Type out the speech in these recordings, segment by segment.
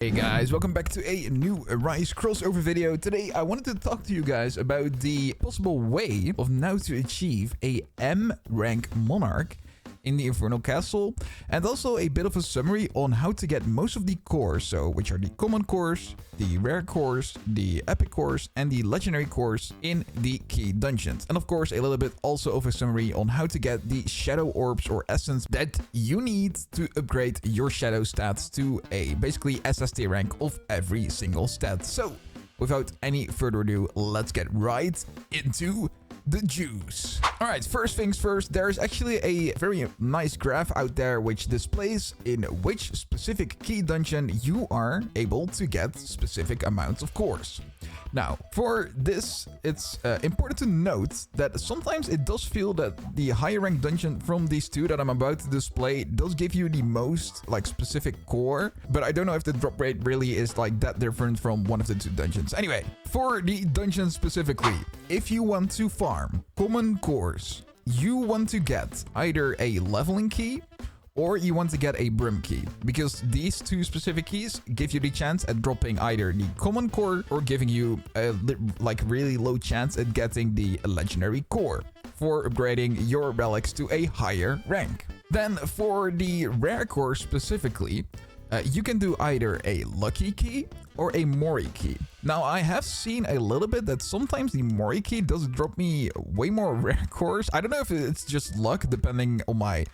Hey guys, welcome back to a new Rise crossover video. Today I wanted to talk to you guys about the possible way of now to achieve a M rank Monarch in the Infernal Castle, and also a bit of a summary on how to get most of the cores, so which are the common cores, the rare cores, the epic cores, and the legendary cores in the key dungeons. And of course a little bit also of a summary on how to get the shadow orbs or essence that you need to upgrade your shadow stats to a basically SST rank of every single stat. So without any further ado, let's get right into the juice. Alright, first things first, there's actually a very nice graph out there which displays in which specific key dungeon you are able to get specific amounts of cores. Now, for this, it's important to note that sometimes it does feel that the higher rank dungeon from these two that I'm about to display does give you the most like specific core, but I don't know if the drop rate really is like that different from one of the two dungeons. Anyway, for the dungeon specifically, if you want to farm common cores, you want to get either a leveling key or you want to get a brim key, because these two specific keys give you the chance at dropping either the common core or giving you a like really low chance at getting the legendary core for upgrading your relics to a higher rank. Then for the rare core specifically, you can do either a lucky key or a Mori key. Now, I have seen a little bit that sometimes the Mori key does drop me way more rare cores. I don't know if it's just luck depending on my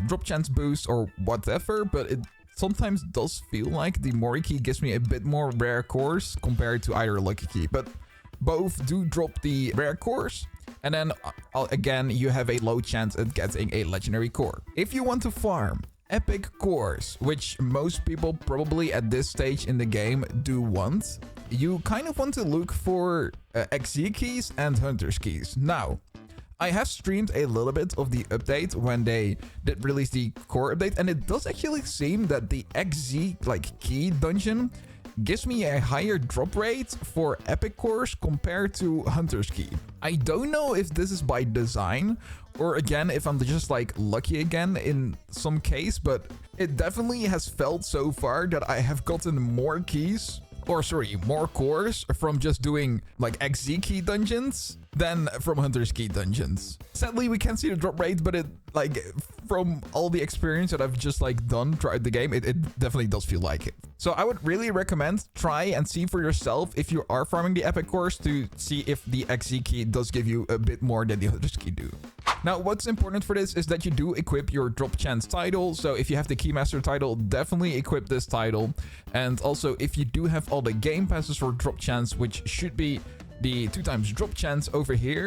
drop chance boost or whatever, but it sometimes does feel like the Mori key gives me a bit more rare cores compared to either lucky key. But both do drop the rare cores. And then again, you have a low chance at getting a legendary core. If you want to farm epic cores, which most people probably at this stage in the game do want, you kind of want to look for XZ keys and Hunter's keys. Now, I have streamed a little bit of the update when they did release the core update, and it does actually seem that the XZ like key dungeon gives me a higher drop rate for epic cores compared to Hunter's key. I don't know if this is by design or again if I'm just like lucky again in some case, but it definitely has felt so far that I have gotten more keys, or sorry, more cores from just doing like XZ key dungeons than from Hunter's key dungeons. Sadly, we can't see the drop rate, but it like from all the experience that I've just like done throughout the game, it definitely does feel like it. So I would really recommend try and see for yourself if you are farming the epic cores to see if the XZ key does give you a bit more than the Hunter's key do. Now, what's important for this is that you do equip your drop chance title. So if you have the Keymaster title, definitely equip this title. And also if you do have all the game passes for drop chance, which should be the 2x drop chance over here.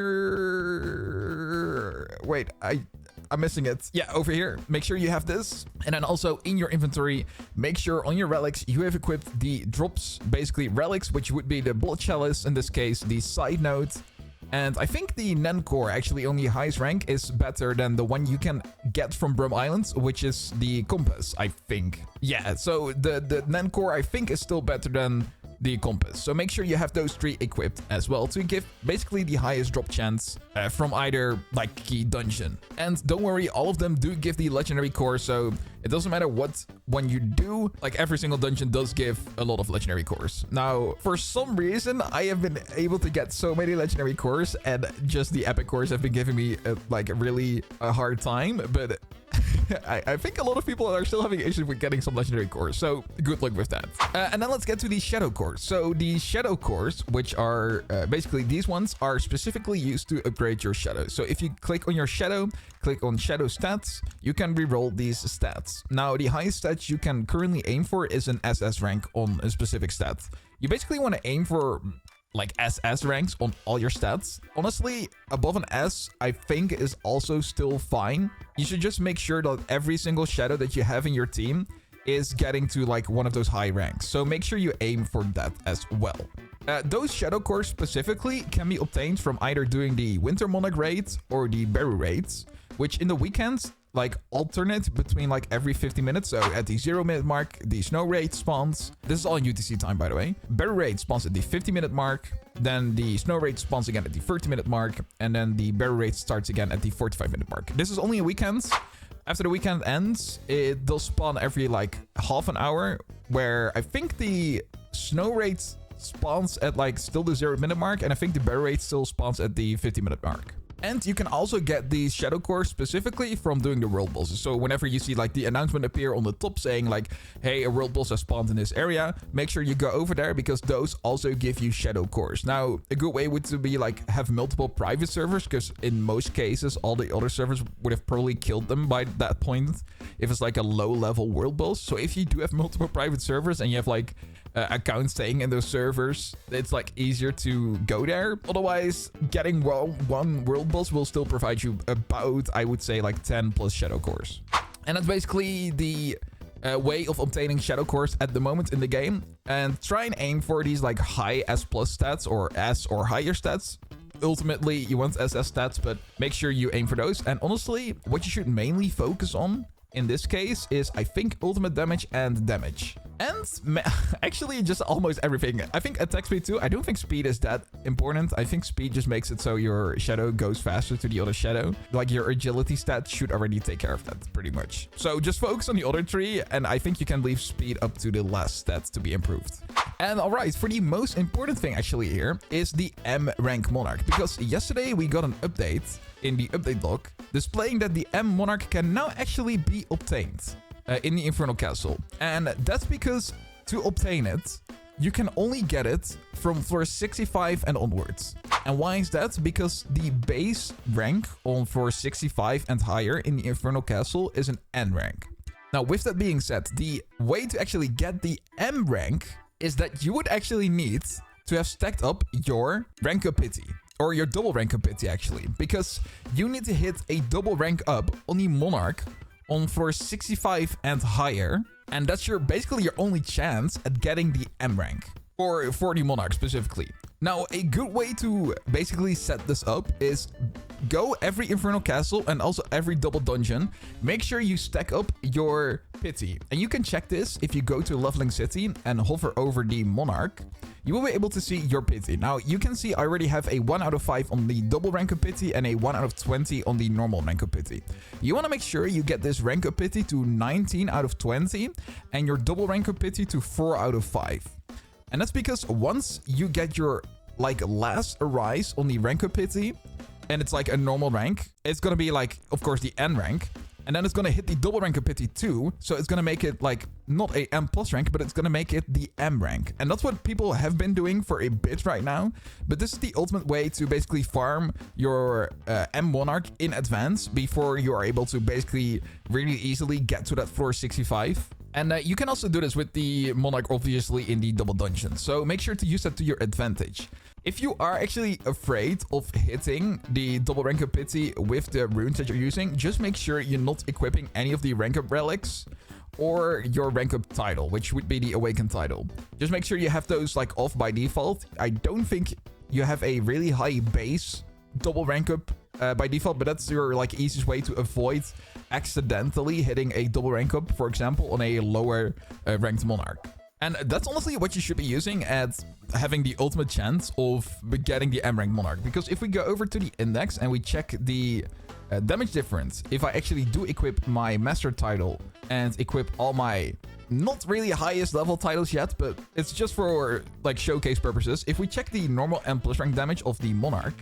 Wait, I'm missing it. Yeah, over here. Make sure you have this. And then also in your inventory, make sure on your relics you have equipped the drops, basically relics, which would be the blood chalice in this case, the side note. And I think the Nen core actually on the highest rank is better than the one you can get from Brum Islands, which is the compass, I think. Yeah, so the Nen core I think is still better than the compass. So make sure you have those three equipped as well to give basically the highest drop chance from either like key dungeon. And don't worry, all of them do give the legendary core, so it doesn't matter what one you do, like every single dungeon does give a lot of legendary cores. Now, for some reason, I have been able to get so many legendary cores, and just the epic cores have been giving me like really a hard time, but I think a lot of people are still having issues with getting some legendary cores, so good luck with that. And then let's get to the shadow cores. So the shadow cores, which are basically these ones, are specifically used to upgrade your shadow. So if you click on your shadow, click on shadow stats, you can reroll these stats. Now, the highest stats you can currently aim for is an SS rank on a specific stat. You basically want to aim for like SS ranks on all your stats. Honestly, above an S, I think is also still fine. You should just make sure that every single shadow that you have in your team is getting to like one of those high ranks. So make sure you aim for that as well. Those shadow cores specifically can be obtained from either doing the Winter Monarch raids or the Beru raids, which in the weekends like alternate between like every 50 minutes. So at the 0-minute mark, the snow raid spawns. This is all in UTC time, by the way. Beru raid spawns at the 50-minute mark. Then the snow raid spawns again at the 30-minute mark. And then the Beru raid starts again at the 45-minute mark. This is only a weekend. After the weekend ends, it does spawn every like half an hour, where I think the snow rate spawns at like still the 0-minute mark, and I think the berry rate still spawns at the 50-minute mark. And you can also get these shadow cores specifically from doing the world bosses. So whenever you see like the announcement appear on the top saying like, hey, a world boss has spawned in this area, make sure you go over there because those also give you shadow cores. Now, a good way would to be like have multiple private servers, because in most cases, all the other servers would have probably killed them by that point if it's like a low level world boss. So if you do have multiple private servers and you have like accounts staying in those servers, it's like easier to go there. Otherwise, getting one world boss will still provide you about, I would say, like 10 plus shadow cores. And that's basically the way of obtaining shadow cores at the moment in the game. And try and aim for these like high S plus stats or S or higher stats. Ultimately, you want SS stats, but make sure you aim for those. And honestly, what you should mainly focus on in this case is, I think, ultimate damage and damage. And actually just almost everything. I think attack speed too. I don't think speed is that important. I think speed just makes it so your shadow goes faster to the other shadow. Like your agility stats should already take care of that pretty much. So just focus on the other three, and I think you can leave speed up to the last stats to be improved. And alright, for the most important thing actually here is the M rank Monarch. Because yesterday we got an update in the update log displaying that the M Monarch can now actually be obtained in the Infernal Castle. And that's because to obtain it, you can only get it from floor 65 and onwards. And why is that? Because the base rank on floor 65 and higher in the Infernal Castle is an N rank. Now, with that being said, the way to actually get the M rank is that you would actually need to have stacked up your rank up pity. Or your double rank up pity, actually. Because you need to hit a double rank up on the Monarch on floor 65 and higher. And that's basically your only chance at getting the M rank. Or for the Monarch specifically. Now, a good way to basically set this up is go every Infernal Castle and also every double dungeon. Make sure you stack up your pity. And you can check this if you go to Leveling City and hover over the Monarch. You will be able to see your pity. Now, you can see I already have a 1 out of 5 on the double rank of pity and a 1 out of 20 on the normal rank of pity. You want to make sure you get this rank of pity to 19 out of 20 and your double rank of pity to 4 out of 5. And that's because once you get your like last arise on the rank of pity and it's like a normal rank, it's going to be like, of course, the N rank. And then it's going to hit the double rank of pity too. So it's going to make it like not a M plus rank, but it's going to make it the M rank. And that's what people have been doing for a bit right now. But this is the ultimate way to basically farm your M Monarch in advance before you are able to basically really easily get to that floor 65. And you can also do this with the Monarch, obviously, in the double dungeon. So make sure to use that to your advantage. If you are actually afraid of hitting the double rank up pity with the runes that you're using, just make sure you're not equipping any of the rank up relics or your rank up title, which would be the awakened title. Just make sure you have those like off by default. I don't think you have a really high base double rank up by default, but that's your like easiest way to avoid accidentally hitting a double rank up, for example, on a lower ranked Monarch. And that's honestly what you should be using at having the ultimate chance of getting the M rank Monarch. Because if we go over to the index and we check the damage difference, if I actually do equip my master title and equip all my not really highest level titles yet, but it's just for like showcase purposes. If we check the normal M plus rank damage of the Monarch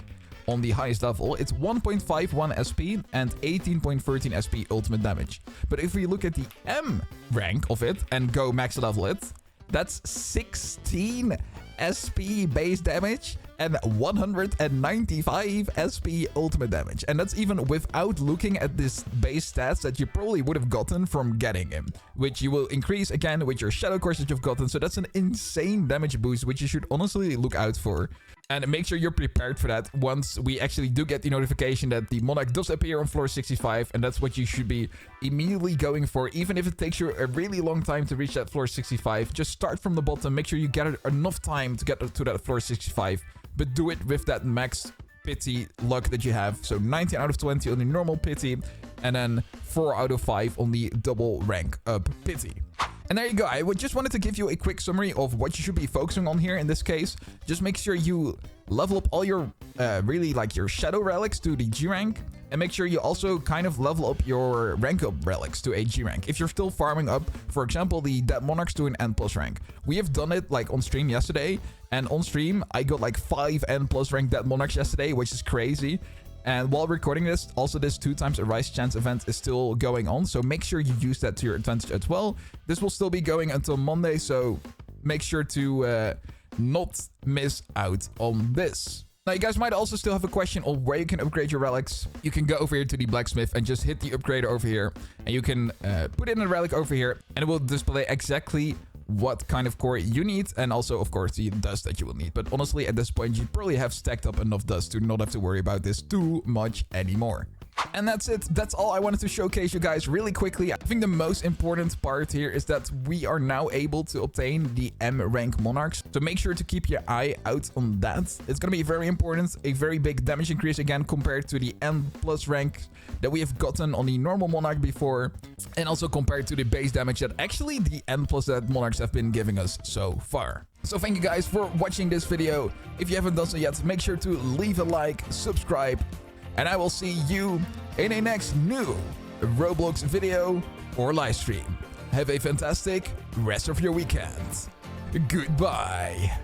on the highest level, it's 1.51 SP and 18.13 SP ultimate damage. But if we look at the M rank of it and go max level it, that's 16 SP base damage and 195 SP ultimate damage. And that's even without looking at this base stats that you probably would have gotten from getting him, which you will increase again with your shadow cores that you've gotten. So that's an insane damage boost, which you should honestly look out for. And make sure you're prepared for that once we actually do get the notification that the Monarch does appear on floor 65. And that's what you should be immediately going for. Even if it takes you a really long time to reach that floor 65, just start from the bottom. Make sure you get enough time to get to that floor 65. But do it with that max pity luck that you have. So 19 out of 20 on the normal pity. And then 4 out of 5 on the double rank up pity. And there you go. I just wanted to give you a quick summary of what you should be focusing on here in this case. Just make sure you level up all your, really like your shadow relics to the G rank. And make sure you also kind of level up your rank up relics to a G rank. If you're still farming up, for example, the Dead Monarchs to an N+ rank. We have done it like on stream yesterday. And on stream, I got like 5 N+ rank Dead Monarchs yesterday, which is crazy. And while recording this, also this 2x a Rise Chance event is still going on. So make sure you use that to your advantage as well. This will still be going until Monday. So make sure to not miss out on this. Now, you guys might also still have a question on where you can upgrade your relics. You can go over here to the blacksmith and just hit the upgrader over here. And you can put in a relic over here. And it will display exactly what kind of core you need, and also of course the dust that you will need. But honestly, at this point you probably have stacked up enough dust to not have to worry about this too much anymore. And that's it. That's all I wanted to showcase you guys really quickly. I think the most important part here is that we are now able to obtain the M rank Monarchs. So make sure to keep your eye out on that. It's going to be very important. A very big damage increase again compared to the N+ rank that we have gotten on the normal Monarch before. And also compared to the base damage that actually the N+ that Monarchs have been giving us so far. So thank you guys for watching this video. If you haven't done so yet, make sure to leave a like, subscribe. And I will see you in a next new Roblox video or live stream. Have a fantastic rest of your weekend. Goodbye.